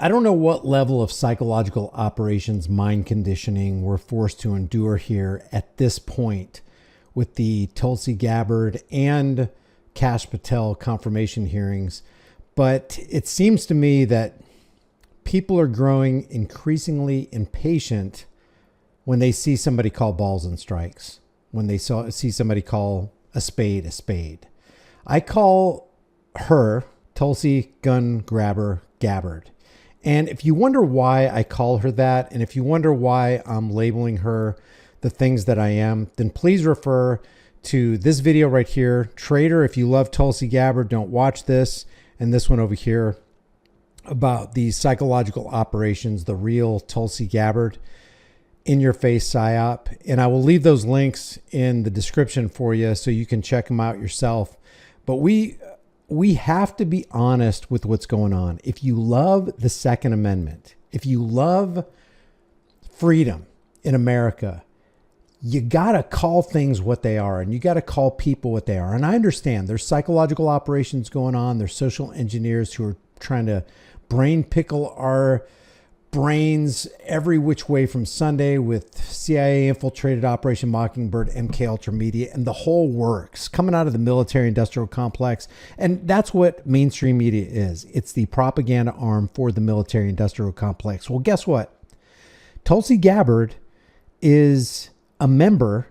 I don't know what level of psychological operations, mind conditioning we're forced to endure here at this point with the Tulsi Gabbard and Kash Patel confirmation hearings. But it seems to me that people are growing increasingly impatient when they see somebody call balls and strikes, when they see somebody call a spade a spade. I call her Tulsi Gun Grabber Gabbard. And if you wonder why I call her that, and if you wonder why I'm labeling her the things that I am, then please refer to this video right here. Traitor, if you love Tulsi Gabbard, don't watch this. And this one over here about the psychological operations, the real Tulsi Gabbard in your face psyop. And I will leave those links in the description for you so you can check them out yourself. But we have to be honest with what's going on. If you love the Second Amendment, if you love freedom in America, you got to call things what they are, and you got to call people what they are. And I understand there's psychological operations going on. There's social engineers who are trying to brain pickle our brains every which way from Sunday with CIA infiltrated Operation Mockingbird, MK Ultra Media, and the whole works coming out of the military industrial complex. And that's what mainstream media is. It's the propaganda arm for the military industrial complex. Well, guess what? Tulsi Gabbard is a member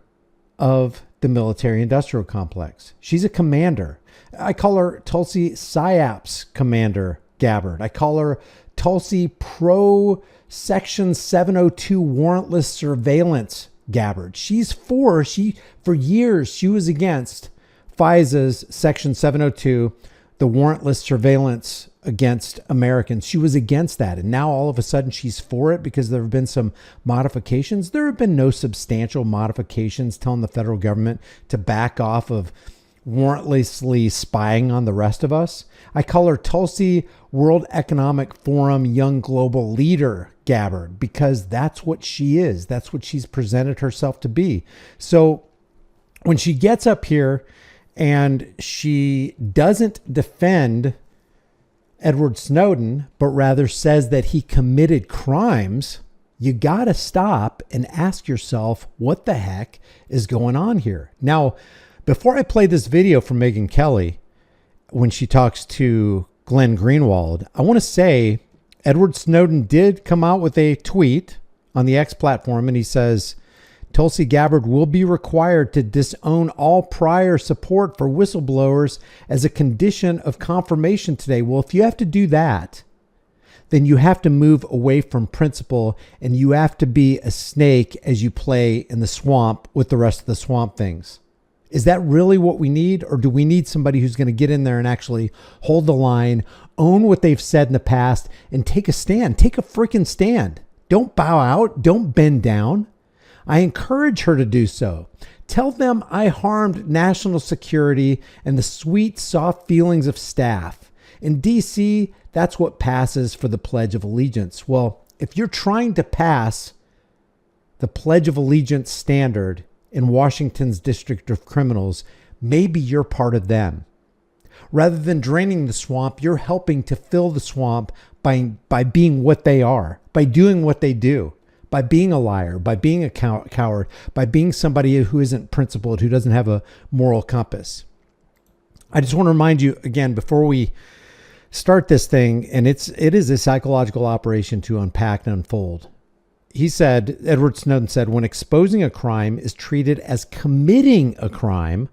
of the military industrial complex. She's a commander. I call her Tulsi PsyOps Commander Gabbard. I call her Tulsi Pro Section 702 Warrantless Surveillance Gabbard. For years, she was against FISA's Section 702, the warrantless surveillance against Americans. She was against that. And now all of a sudden she's for it because there have been some modifications. There have been no substantial modifications telling the federal government to back off of warrantlessly spying on the rest of us. I call her Tulsi World Economic Forum Young Global Leader Gabbard because that's what she is. That's what she's presented herself to be. So when she gets up here and she doesn't defend Edward Snowden, but rather says that he committed crimes, you got to stop and ask yourself what the heck is going on here. Now, before I play this video from Megyn Kelly, when she talks to Glenn Greenwald, I want to say Edward Snowden did come out with a tweet on the X platform, and he says, Tulsi Gabbard will be required to disown all prior support for whistleblowers as a condition of confirmation today. Well, if you have to do that, then you have to move away from principle, and you have to be a snake as you play in the swamp with the rest of the swamp things. Is that really what we need? Or do we need somebody who's going to get in there and actually hold the line, own what they've said in the past, and take a stand? Take a freaking stand. Don't bow out. Don't bend down. I encourage her to do so. Tell them I harmed national security and the sweet, soft feelings of staff. In DC, that's what passes for the Pledge of Allegiance. Well, if you're trying to pass the Pledge of Allegiance standard in Washington's District of Criminals, maybe you're part of them. Rather than draining the swamp, you're helping to fill the swamp by being what they are, by doing what they do, by being a liar, by being a coward, by being somebody who isn't principled, who doesn't have a moral compass. I just want to remind you again, before we start this thing, and it is a psychological operation to unpack and unfold. He said, Edward Snowden said, when exposing a crime is treated as committing a crime,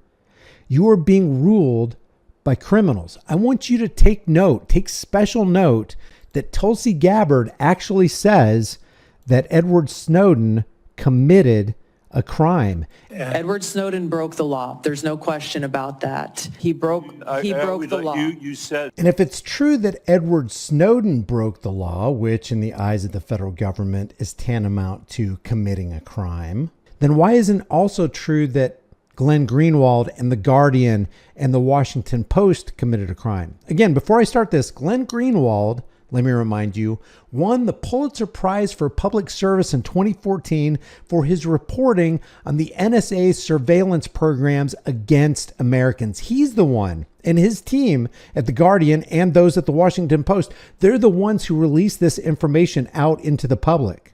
you are being ruled by criminals. I want you to take special note that Tulsi Gabbard actually says that Edward Snowden committed a crime. Edward Snowden broke the law. There's no question about that. He broke the law. You said. And if it's true that Edward Snowden broke the law, which in the eyes of the federal government is tantamount to committing a crime, then why isn't it also true that Glenn Greenwald and The Guardian and The Washington Post committed a crime? Again, before I start this, Glenn Greenwald, let me remind you, won the Pulitzer Prize for Public Service in 2014 for his reporting on the NSA's surveillance programs against Americans. He's the one, and his team at The Guardian and those at the Washington Post, they're the ones who released this information out into the public.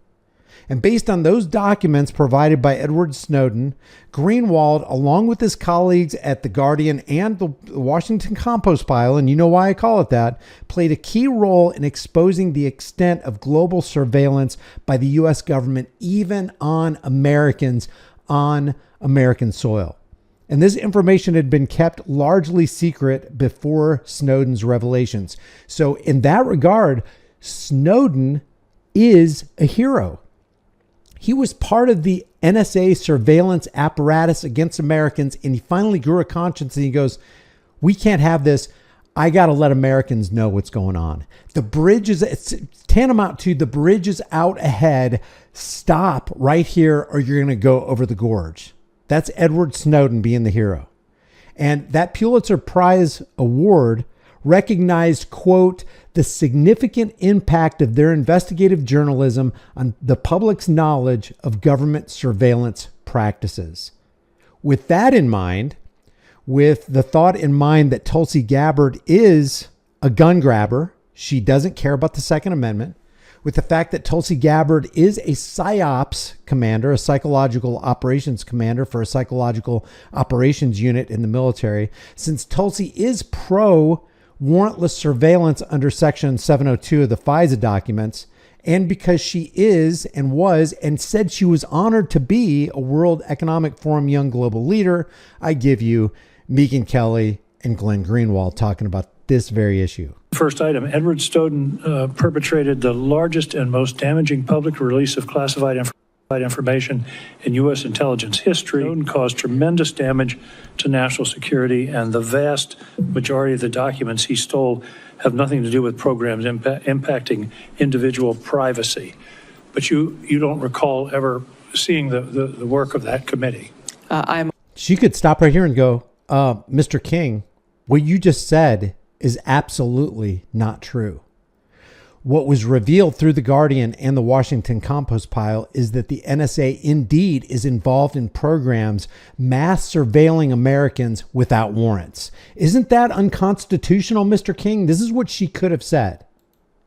And based on those documents provided by Edward Snowden, Greenwald, along with his colleagues at The Guardian and the Washington Compost Pile, and you know why I call it that, played a key role in exposing the extent of global surveillance by the U.S. government, even on Americans on American soil. And this information had been kept largely secret before Snowden's revelations. So in that regard, Snowden is a hero. He was part of the NSA surveillance apparatus against Americans, and he finally grew a conscience and he goes, we can't have this. I got to let Americans know what's going on. The bridge is, it's tantamount to the bridge is out ahead. Stop right here or you're going to go over the gorge. That's Edward Snowden being the hero. And that Pulitzer Prize award recognized, quote, the significant impact of their investigative journalism on the public's knowledge of government surveillance practices. With that in mind, with the thought in mind that Tulsi Gabbard is a gun grabber, she doesn't care about the Second Amendment, with the fact that Tulsi Gabbard is a PSYOPs commander, a psychological operations commander for a psychological operations unit in the military, since Tulsi is pro warrantless surveillance under Section 702 of the FISA documents, and because she is and was and said she was honored to be a World Economic Forum Young Global Leader, I give you Megyn Kelly and Glenn Greenwald talking about this very issue. First item, Edward Snowden perpetrated the largest and most damaging public release of classified information in U.S. intelligence history. Snowden caused tremendous damage to national security, and the vast majority of the documents he stole have nothing to do with programs impacting individual privacy. But you don't recall ever seeing the work of that committee. She could stop right here and go, Mr. King, what you just said is absolutely not true. What was revealed through The Guardian and the Washington Compost Pile is that the NSA indeed is involved in programs mass surveilling Americans without warrants. Isn't that unconstitutional, Mr. King? This is what she could have said.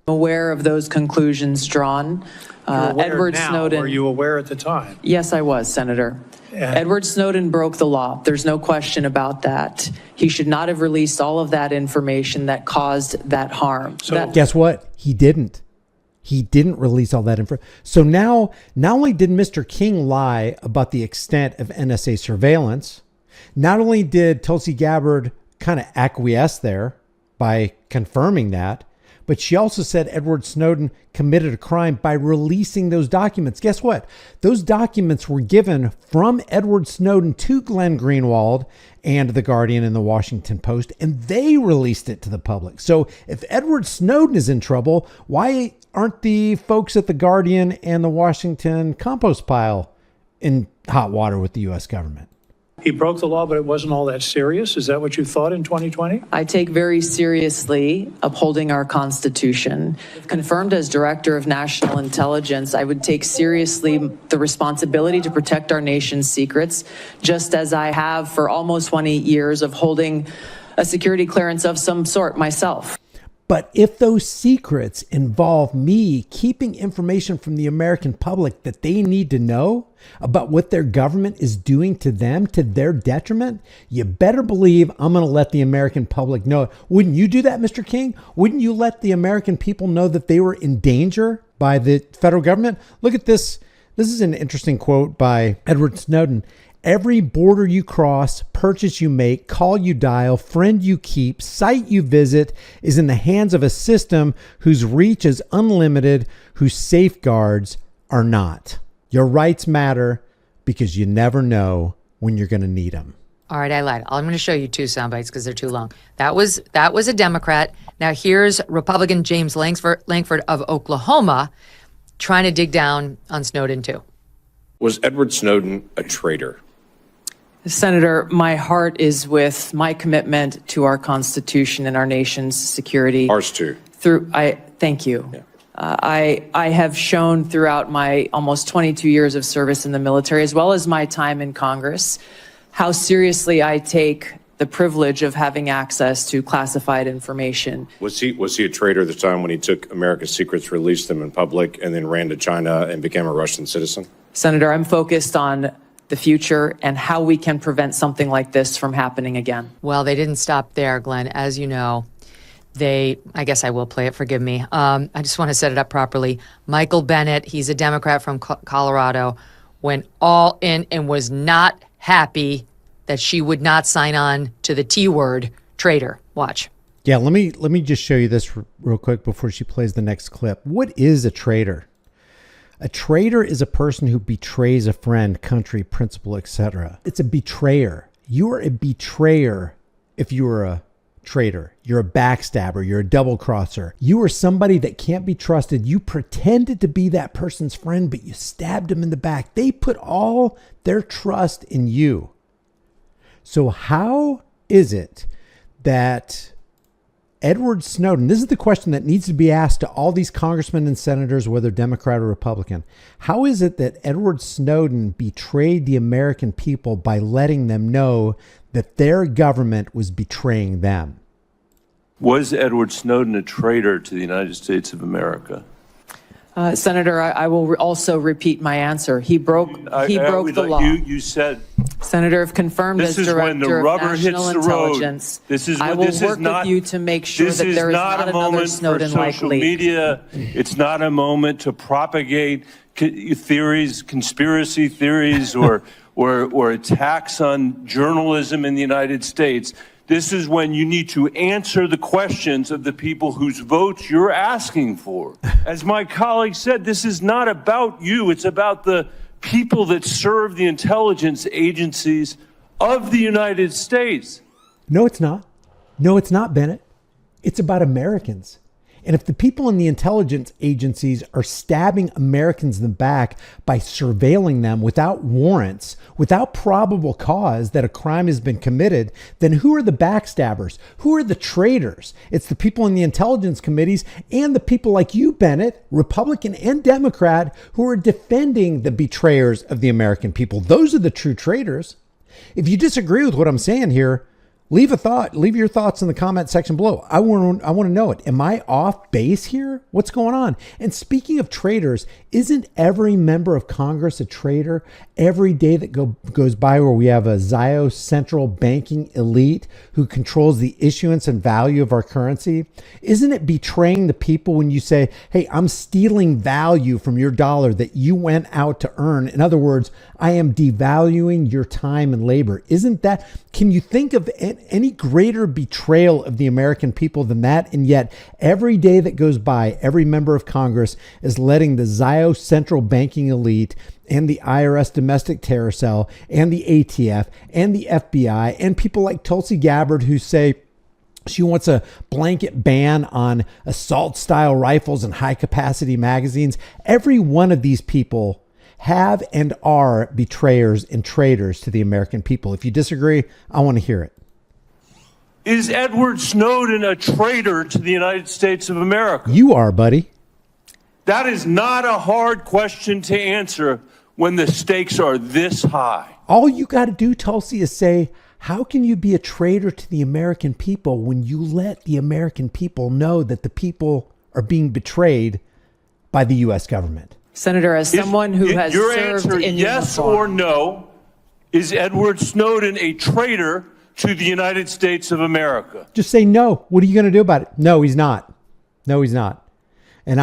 Aware of those conclusions drawn. Edward Snowden. Were you aware at the time? Yes, I was, Senator. Edward Snowden broke the law. There's no question about that. He should not have released all of that information that caused that harm. So guess what? He didn't. He didn't release all that info. So now, not only did Mr. King lie about the extent of NSA surveillance, not only did Tulsi Gabbard kind of acquiesce there by confirming that, but she also said Edward Snowden committed a crime by releasing those documents. Guess what? Those documents were given from Edward Snowden to Glenn Greenwald and The Guardian and the Washington Post, and they released it to the public. So if Edward Snowden is in trouble, why aren't the folks at The Guardian and the Washington Compost Pile in hot water with the U.S. government? He broke the law, but it wasn't all that serious. Is that what you thought in 2020? I take very seriously upholding our Constitution. Confirmed as Director of National Intelligence, I would take seriously the responsibility to protect our nation's secrets, just as I have for almost 20 years of holding a security clearance of some sort myself. But if those secrets involve me keeping information from the American public that they need to know about what their government is doing to them, to their detriment, you better believe I'm going to let the American public know. Wouldn't you do that, Mr. King? Wouldn't you let the American people know that they were in danger by the federal government? Look at this. This is an interesting quote by Edward Snowden. Every border you cross, purchase you make, call you dial, friend you keep, site you visit is in the hands of a system whose reach is unlimited, whose safeguards are not. Your rights matter because you never know when you're going to need them. All right, I lied. I'm going to show you two sound bites because they're too long. That was a Democrat. Now here's Republican James Lankford of Oklahoma trying to dig down on Snowden too. Was Edward Snowden a traitor? Senator, my heart is with my commitment to our Constitution and our nation's security. Ours too. Thank you. I have shown throughout my almost 22 years of service in the military, as well as my time in Congress, how seriously I take the privilege of having access to classified information. Was he a traitor at the time when he took America's secrets, released them in public, and then ran to China and became a Russian citizen? Senator, I'm focused on the future and how we can prevent something like this from happening again. Well, they didn't stop there, Glenn. As you know, I guess I will play it, forgive me. I just want to set it up properly. Michael Bennet, he's a Democrat from Colorado, went all in and was not happy that she would not sign on to the T word, traitor. Watch. Yeah, let me just show you this real quick before she plays the next clip. What is a traitor? A traitor is a person who betrays a friend, country, principle, etc. It's a betrayer. You are a betrayer if you are a traitor. You're a backstabber. You're a double crosser. You are somebody that can't be trusted. You pretended to be that person's friend, but you stabbed him in the back. They put all their trust in you. So how is it that Edward Snowden, this is the question that needs to be asked to all these congressmen and senators, whether Democrat or Republican. How is it that Edward Snowden betrayed the American people by letting them know that their government was betraying them? Was Edward Snowden a traitor to the United States of America? Senator, I will also repeat my answer. He broke the law. You said, Senator, if confirmed as this is when the Director of rubber National hits the road. Intelligence, This is I when- will this is work not- with you to make sure This that is there is not not a another moment for Snowden-like social leak. media. It's not a moment to propagate theories, conspiracy theories, or attacks on journalism in the United States. This is when you need to answer the questions of the people whose votes you're asking for. As my colleague said, this is not about you. It's about the people that serve the intelligence agencies of the United States. No, it's not. No, it's not, Bennett. It's about Americans. And if the people in the intelligence agencies are stabbing Americans in the back by surveilling them without warrants, without probable cause that a crime has been committed, then who are the backstabbers? Who are the traitors? It's the people in the intelligence committees and the people like you, Bennett, Republican and Democrat, who are defending the betrayers of the American people. Those are the true traitors. If you disagree with what I'm saying here, leave your thoughts in the comment section below. I want to know it. Am I off base here? What's going on? And speaking of traitors, isn't every member of Congress a traitor? Every day that goes by where we have a Zio central banking elite who controls the issuance and value of our currency, isn't it betraying the people when you say, hey, I'm stealing value from your dollar that you went out to earn? In other words, I am devaluing your time and labor. Isn't that, can you think of any greater betrayal of the American people than that? And yet every day that goes by, every member of Congress is letting the Zio central banking elite and the IRS domestic terror cell and the ATF and the FBI and people like Tulsi Gabbard who say she wants a blanket ban on assault style rifles and high capacity magazines. Every one of these people have and are betrayers and traitors to the American people. If you disagree, I want to hear it. Is Edward Snowden a traitor to the United States of America? You are, buddy. That is not a hard question to answer when the stakes are this high. All you got to do, Tulsi, is say, how can you be a traitor to the American people when you let the American people know that the people are being betrayed by the U.S. government? Senator, as someone who has your served answer, in yes uniform, or no, is Edward Snowden a traitor to the United States of America? Just say no. What are you going to do about it? No, he's not. No, he's not. And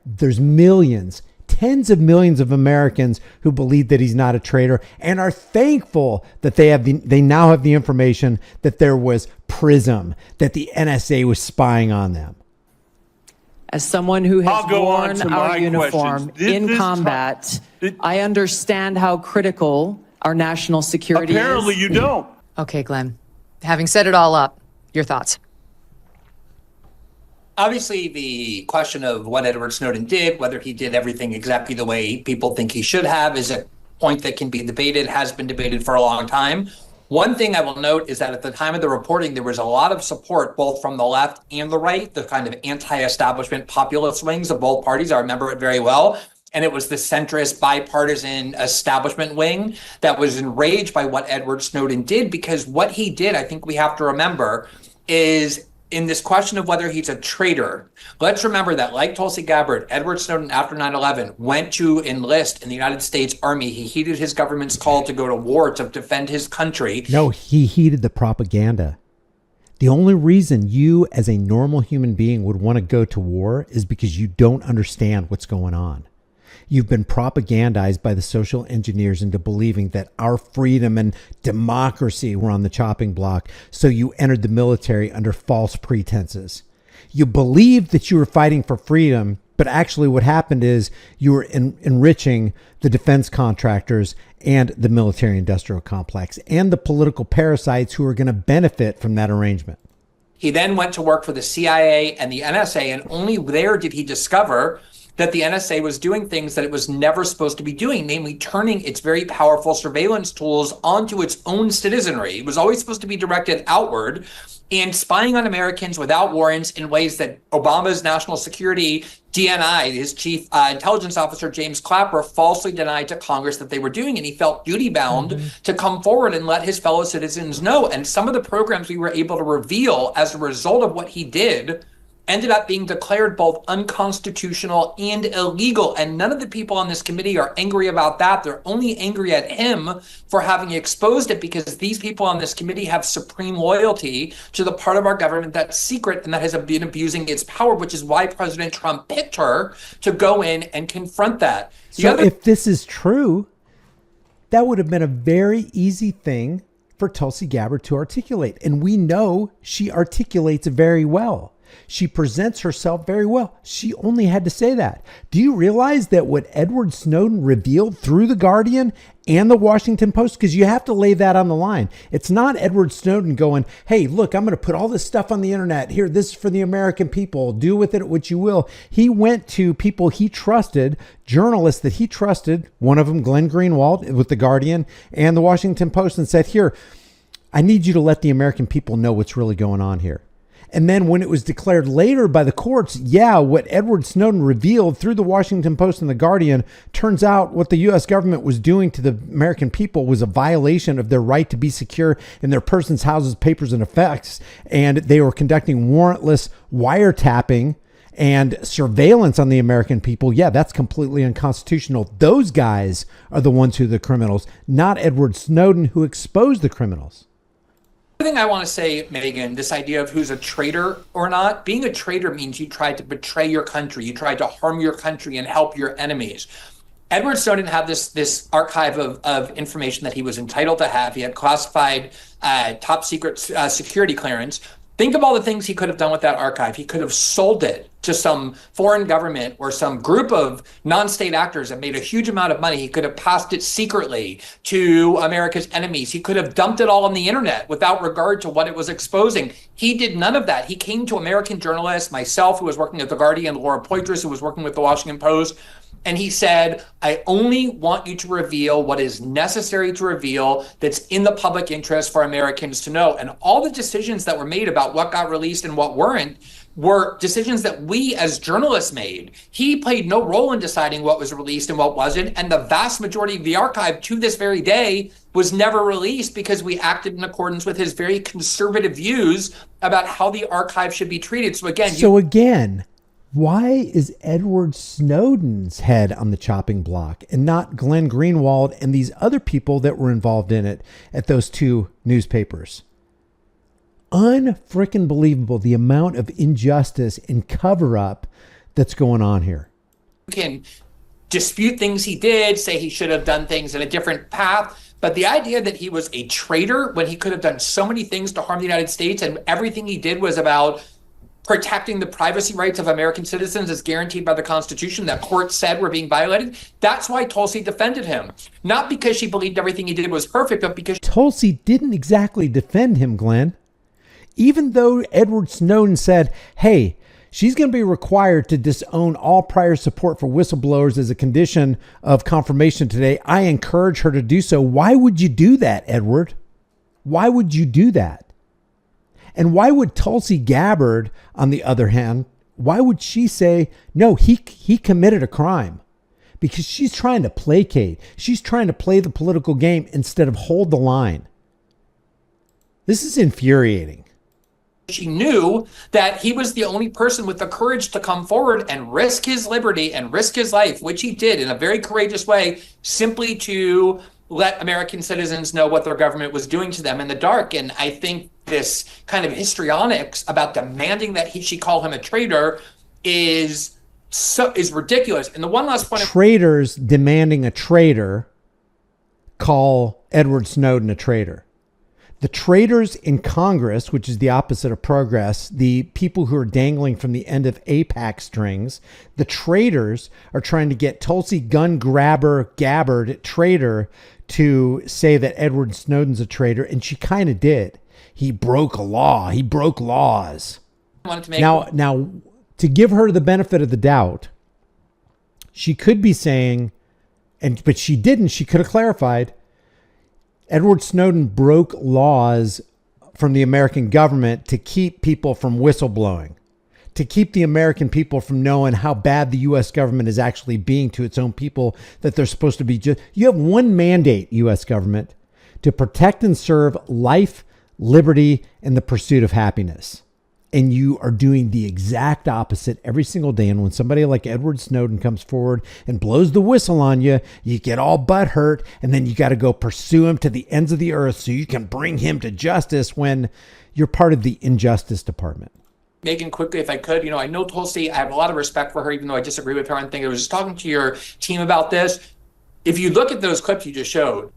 there's millions, tens of millions of Americans who believe that he's not a traitor and are thankful that they now have the information that there was PRISM, that the NSA was spying on them. As someone who has I'll go on worn to our my uniform questions. in combat, I understand how critical our national security Apparently is. you don't. Okay, Glenn. Having set it all up, your thoughts? Obviously, the question of what Edward Snowden did, whether he did everything exactly the way people think he should have, is a point that can be debated, has been debated for a long time. One thing I will note is that at the time of the reporting, there was a lot of support both from the left and the right, the kind of anti-establishment populist wings of both parties. I remember it very well. And it was the centrist bipartisan establishment wing that was enraged by what Edward Snowden did, because what he did, I think we have to remember, is in this question of whether he's a traitor. Let's remember that, like Tulsi Gabbard, Edward Snowden after 9/11 went to enlist in the United States Army. He heeded his government's call to go to war to defend his country. No, he heeded the propaganda. The only reason you as a normal human being would want to go to war is because you don't understand what's going on. You've been propagandized by the social engineers into believing that our freedom and democracy were on the chopping block, so you entered the military under false pretenses. You believed that you were fighting for freedom, but actually what happened is you were enriching the defense contractors and the military-industrial complex and the political parasites who are going to benefit from that arrangement. He then went to work for the CIA and the NSA, and only there did he discover that the NSA was doing things that it was never supposed to be doing, namely turning its very powerful surveillance tools onto its own citizenry. It was always supposed to be directed outward and spying on Americans without warrants in ways that Obama's national security DNI, his chief intelligence officer, James Clapper, falsely denied to Congress that they were doing. And he felt duty bound to come forward and let his fellow citizens know. And some of the programs we were able to reveal as a result of what he did ended up being declared both unconstitutional and illegal. And none of the people on this committee are angry about that. They're only angry at him for having exposed it, because these people on this committee have supreme loyalty to the part of our government that's secret and that has been abusing its power, which is why President Trump picked her to go in and confront that. So if this is true, that would have been a very easy thing for Tulsi Gabbard to articulate. And we know she articulates very well. She presents herself very well. She only had to say that. Do you realize that what Edward Snowden revealed through The Guardian and The Washington Post, because you have to lay that on the line. It's not Edward Snowden going, hey, look, I'm going to put all this stuff on the internet. Here, this is for the American people. Do with it what you will. He went to people he trusted, journalists that he trusted, one of them, Glenn Greenwald with The Guardian and The Washington Post, and said, here, I need you to let the American people know what's really going on here. And then when it was declared later by the courts, what Edward Snowden revealed through the Washington Post and the Guardian, turns out what the U.S. government was doing to the American people was a violation of their right to be secure in their persons, houses, papers, and effects. And they were conducting warrantless wiretapping and surveillance on the American people. Yeah, that's completely unconstitutional. Those guys are the ones who are the criminals, not Edward Snowden, who exposed the criminals. The thing I want to say, Megan, this idea of who's a traitor or not, being a traitor means you tried to betray your country, you tried to harm your country and help your enemies. Edward Snowden had this archive of information that he was entitled to have. He had classified top secret security clearance. Think of all the things he could have done with that archive. He could have sold it to some foreign government or some group of non-state actors that made a huge amount of money. He could have passed it secretly to America's enemies. He could have dumped it all on the internet without regard to what it was exposing. He did none of that. He came to American journalists, myself, who was working at The Guardian, Laura Poitras, who was working with The Washington Post, and he said, I only want you to reveal what is necessary to reveal that's in the public interest for Americans to know. And all the decisions that were made about what got released and what weren't were decisions that we as journalists made. He played no role in deciding what was released and what wasn't. And the vast majority of the archive to this very day was never released because we acted in accordance with his very conservative views about how the archive should be treated. So again, why is Edward Snowden's head on the chopping block and not Glenn Greenwald and these other people that were involved in it at those two newspapers? Unfrickin' believable, the amount of injustice and cover up that's going on here. You can dispute things he did, say he should have done things in a different path. But the idea that he was a traitor when he could have done so many things to harm the United States and everything he did was about protecting the privacy rights of American citizens as guaranteed by the Constitution that courts said were being violated. That's why Tulsi defended him. Not because she believed everything he did was perfect, but because Tulsi didn't exactly defend him, Glenn. Even though Edward Snowden said, hey, she's going to be required to disown all prior support for whistleblowers as a condition of confirmation today, I encourage her to do so. Why would you do that, Edward? Why would you do that? And why would Tulsi Gabbard, on the other hand, why would she say, no, he committed a crime? Because she's trying to placate. She's trying to play the political game instead of hold the line. This is infuriating. She knew that he was the only person with the courage to come forward and risk his liberty and risk his life, which he did in a very courageous way, simply to let American citizens know what their government was doing to them in the dark. And I think this kind of histrionics about demanding that she call him a traitor is ridiculous. And the one last point, traitors demanding a traitor call Edward Snowden a traitor. The traitors in Congress, which is the opposite of progress, the people who are dangling from the end of AIPAC strings, the traitors are trying to get Tulsi gun grabber Gabbard traitor to say that Edward Snowden's a traitor, and she kind of did. He broke a law. He broke laws. Now, to give her the benefit of the doubt, she could be saying, but she didn't. She could have clarified. Edward Snowden broke laws from the American government to keep people from whistleblowing, to keep the American people from knowing how bad the U.S. government is actually being to its own people, that they're supposed to be just. You have one mandate, U.S. government, to protect and serve life, liberty, and the pursuit of happiness. And you are doing the exact opposite every single day. And when somebody like Edward Snowden comes forward and blows the whistle on you, you get all butthurt, and then you got to go pursue him to the ends of the earth so you can bring him to justice when you're part of the Injustice Department. Megan, quickly, if I could, I know Tulsi, I have a lot of respect for her, even though I disagree with her on things. I was just talking to your team about this. If you look at those clips you just showed,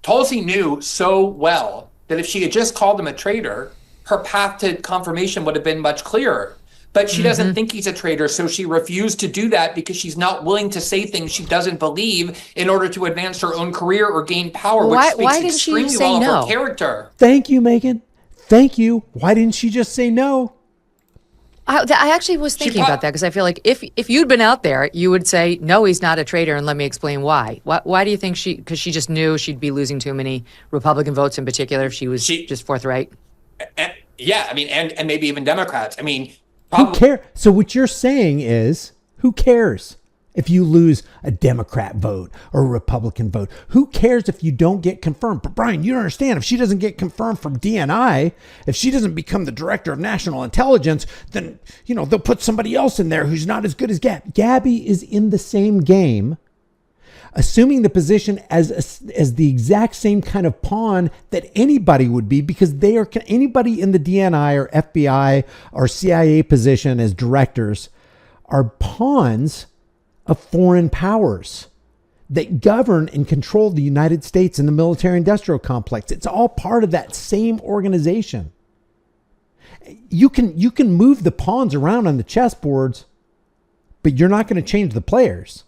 Tulsi knew so well that if she had just called him a traitor, her path to confirmation would have been much clearer. But she doesn't think he's a traitor, so she refused to do that because she's not willing to say things she doesn't believe in order to advance her own career or gain power, which speaks extremely well of her character. Thank you, Megan. Thank you. Why didn't she just say no? I actually was thinking about that because I feel like if you'd been out there, you would say, no, he's not a traitor, and let me explain why. Why do you think because she just knew she'd be losing too many Republican votes in particular if she was just forthright? Yeah, I mean, and maybe even Democrats. I mean, who cares? So what you're saying is, who cares if you lose a Democrat vote or a Republican vote? Who cares if you don't get confirmed? But Brian, you don't understand. If she doesn't get confirmed from DNI, if she doesn't become the director of national intelligence, then, they'll put somebody else in there who's not as good as Gabby. Gabby is in the same game, assuming the position as the exact same kind of pawn that anybody would be, because they are anybody in the DNI or FBI or CIA position as directors are pawns of foreign powers that govern and control the United States and the military industrial complex. It's all part of that same organization. You can move the pawns around on the chessboards, but you're not going to change the players.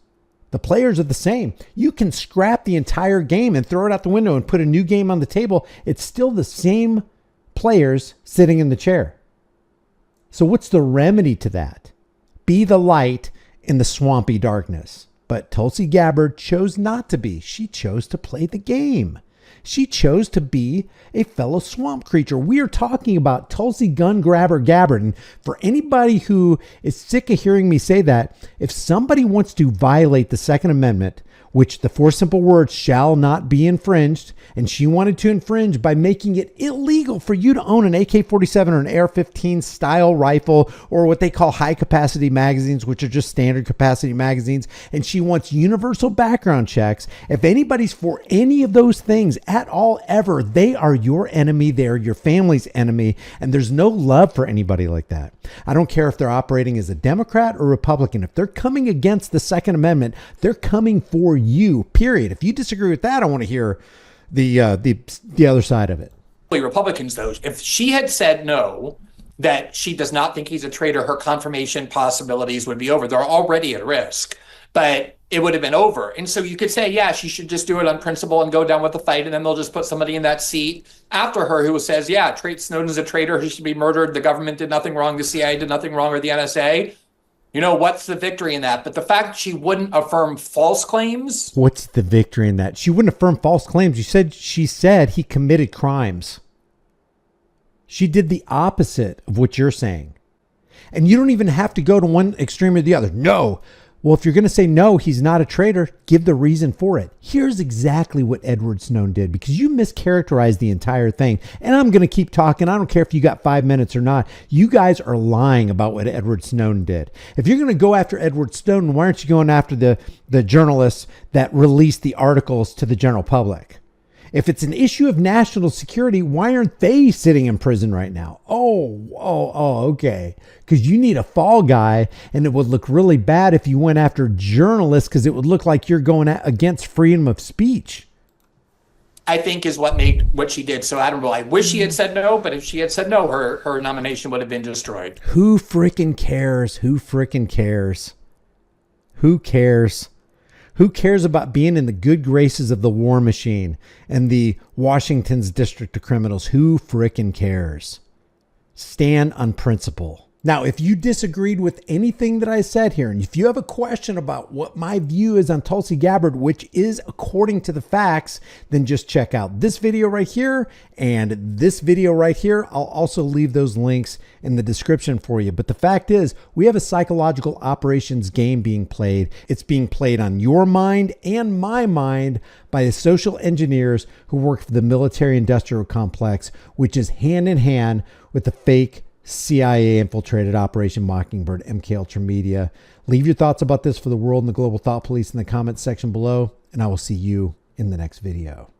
The players are the same. You can scrap the entire game and throw it out the window and put a new game on the table. It's still the same players sitting in the chair. So what's the remedy to that? Be the light in the swampy darkness. But Tulsi Gabbard chose not to be. She chose to play the game. She chose to be a fellow swamp creature. We are talking about Tulsi gun grabber Gabbard. And for anybody who is sick of hearing me say that, if somebody wants to violate the Second Amendment, which the four simple words shall not be infringed, and she wanted to infringe by making it illegal for you to own an AK-47 or an AR-15 style rifle, or what they call high capacity magazines, which are just standard capacity magazines. And she wants universal background checks. If anybody's for any of those things at all ever, they are your enemy. They're your family's enemy. And there's no love for anybody like that. I don't care if they're operating as a Democrat or Republican. If they're coming against the Second Amendment, they're coming for you, period. If you disagree with that, I want to hear the other side of it. Republicans, though, if she had said no, that she does not think he's a traitor, her confirmation possibilities would be over. They're already at risk, but it would have been over. And so you could say, yeah, she should just do it on principle and go down with the fight, and then they'll just put somebody in that seat after her who says, yeah, Snowden's a traitor, he should be murdered, the government did nothing wrong, the CIA did nothing wrong, or the NSA. What's the victory in that? But the fact that she wouldn't affirm false claims. What's the victory in that? She wouldn't affirm false claims. She said he committed crimes. She did the opposite of what you're saying. And you don't even have to go to one extreme or the other. No. Well, if you're going to say no, he's not a traitor, give the reason for it. Here's exactly what Edward Snowden did, because you mischaracterized the entire thing. And I'm going to keep talking. I don't care if you got 5 minutes or not. You guys are lying about what Edward Snowden did. If you're going to go after Edward Snowden, why aren't you going after the journalists that released the articles to the general public? If it's an issue of national security, why aren't they sitting in prison right now? Okay. Because you need a fall guy, and it would look really bad if you went after journalists, because it would look like you're going against freedom of speech. I think is what made what she did so admirable. I wish she had said no, but if she had said no, her nomination would have been destroyed. Who freaking cares? Who freaking cares? Who cares? Who cares about being in the good graces of the war machine and the Washington's District of Criminals? Who frickin' cares? Stand on principle. Now, if you disagreed with anything that I said here, and if you have a question about what my view is on Tulsi Gabbard, which is according to the facts, then just check out this video right here and this video right here. I'll also leave those links in the description for you. But the fact is, we have a psychological operations game being played. It's being played on your mind and my mind by the social engineers who work for the military-industrial complex, which is hand in hand with the fake CIA infiltrated Operation Mockingbird, MK Ultra Media. Leave your thoughts about this for the world and the global thought police in the comments section below, and I will see you in the next video.